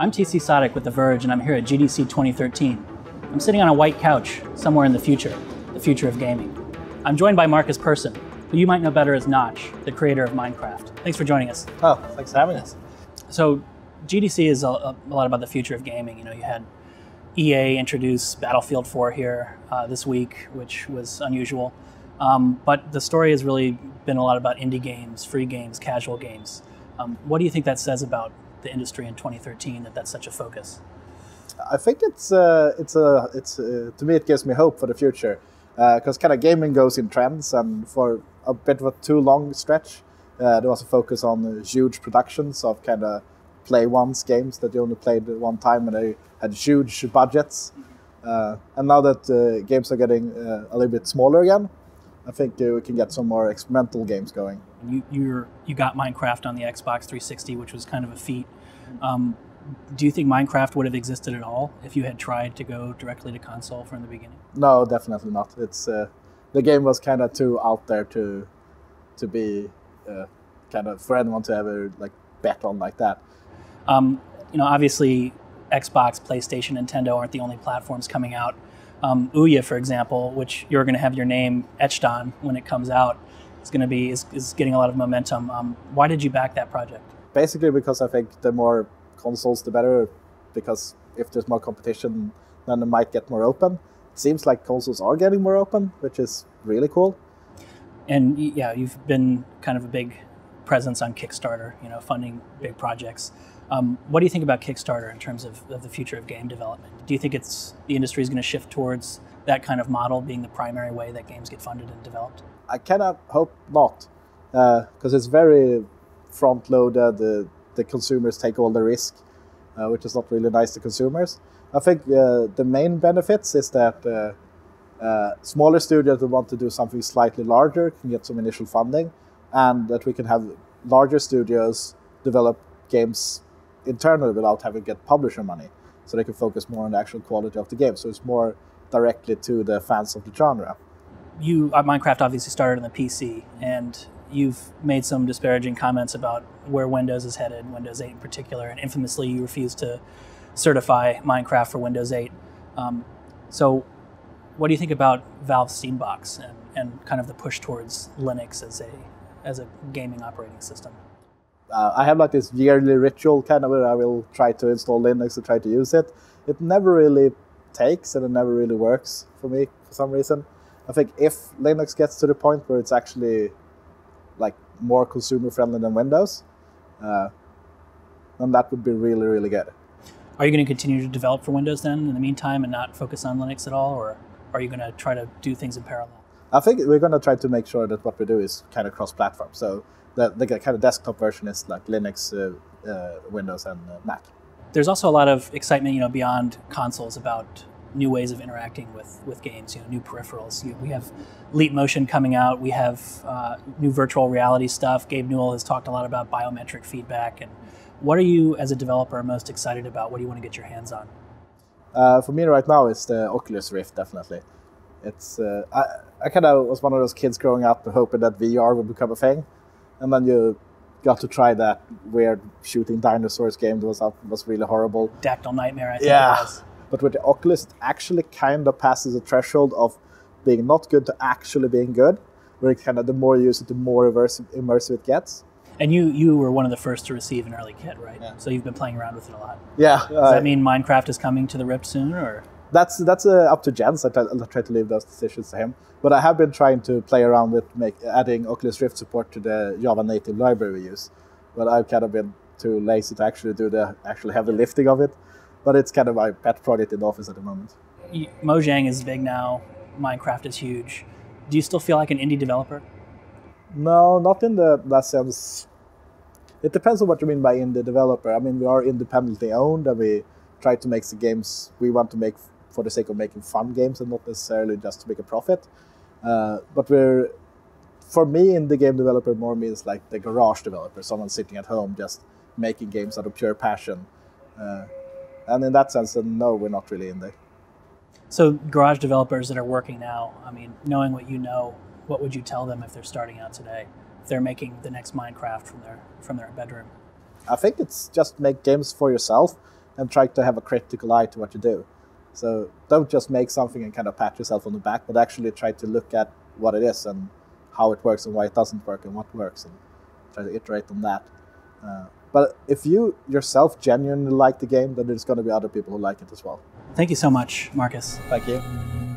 I'm TC Sadek with The Verge, and I'm here at GDC 2013. I'm sitting on a white couch somewhere in the future of gaming. I'm joined by Markus Persson, who you might know better as Notch, the creator of Minecraft. Thanks for joining us. Oh, thanks for having us. So GDC is a lot about the future of gaming. You know, you had EA introduce Battlefield 4 here this week, which was unusual. But the story has really been a lot about indie games, free games, casual games. What do you think that says about the industry in 2013, that that's such a focus? I think to me it gives me hope for the future, because kind of gaming goes in trends, and for a bit of a too long stretch, there was a focus on huge productions of kind of play once games that you only played one time, and they had huge budgets. And now that games are getting a little bit smaller again, I think we can get some more experimental games going. You got Minecraft on the Xbox 360, which was kind of a feat. Do you think Minecraft would have existed at all if you had tried to go directly to console from the beginning? No, definitely not. It's the game was kind of too out there to be kind of for anyone to ever like bet on like that. You know, obviously, Xbox, PlayStation, Nintendo aren't the only platforms coming out. Ouya, for example, which you're going to have your name etched on when it comes out, is getting a lot of momentum. Why did you back that project? Basically, because I think the more consoles, the better. Because if there's more competition, then it might get more open. It seems like consoles are getting more open, which is really cool. And yeah, you've been kind of a big presence on Kickstarter, you know, funding big projects. What do you think about Kickstarter in terms of the future of game development? Do you think the industry is going to shift towards that kind of model being the primary way that games get funded and developed? I kind of hope not, because it's very front-loaded. The consumers take all the risk, which is not really nice to consumers. I think the main benefits is that smaller studios that want to do something slightly larger can get some initial funding, and that we can have larger studios develop games internally without having to get publisher money, so they can focus more on the actual quality of the game. So it's more directly to the fans of the genre. Minecraft obviously started on the PC, and you've made some disparaging comments about where Windows is headed, Windows 8 in particular, and infamously you refused to certify Minecraft for Windows 8. So what do you think about Valve's Steambox and kind of the push towards Linux as a gaming operating system? I have like this yearly ritual kind of where I will try to install Linux and try to use it. It never really takes, and it never really works for me for some reason. I think if Linux gets to the point where it's actually like more consumer friendly than Windows, then that would be really, really good. Are you going to continue to develop for Windows then in the meantime and not focus on Linux at all, or are you going to try to do things in parallel? I think we're going to try to make sure that what we do is kind of cross-platform. So the kind of desktop version is like Linux, Windows, and Mac. There's also a lot of excitement, you know, beyond consoles about new ways of interacting with games, you know, new peripherals. We have Leap Motion coming out. We have new virtual reality stuff. Gabe Newell has talked a lot about biometric feedback. And what are you, as a developer, most excited about? What do you want to get your hands on? For me right now, it's the Oculus Rift, definitely. It's I kind of was one of those kids growing up hoping that VR would become a thing. And then you got to try that weird shooting dinosaurs game that was really horrible. Dactyl Nightmare, I think it was. But with the Oculus, it actually kind of passes the threshold of being not good to actually being good, where kind of the more you use it, the more immersive it gets. And you were one of the first to receive an early kit, right? Yeah. So you've been playing around with it a lot. Yeah. Does that mean Minecraft is coming to the Rift soon, or? That's up to Jens. I'll try to leave those decisions to him. But I have been trying to play around with adding Oculus Rift support to the Java native library we use. But I've kind of been too lazy to actually do the actual heavy lifting of it. But it's kind of my pet project in the office at the moment. Mojang is big now. Minecraft is huge. Do you still feel like an indie developer? No, not in that sense. It depends on what you mean by indie developer. I mean, we are independently owned, and we try to make the games we want to make for the sake of making fun games and not necessarily just to make a profit. But for me, indie game developer more means like the garage developer, someone sitting at home just making games out of pure passion. And in that sense, then no, we're not really indie. So garage developers that are working now, I mean, knowing what you know, what would you tell them if they're starting out today? If they're making the next Minecraft from their bedroom? I think it's just make games for yourself. and try to have a critical eye to what you do. So don't just make something and kind of pat yourself on the back, but actually try to look at what it is and how it works and why it doesn't work and what works, and try to iterate on that. But if you yourself genuinely like the game, then there's going to be other people who like it as well. Thank you so much, Marcus. Thank you.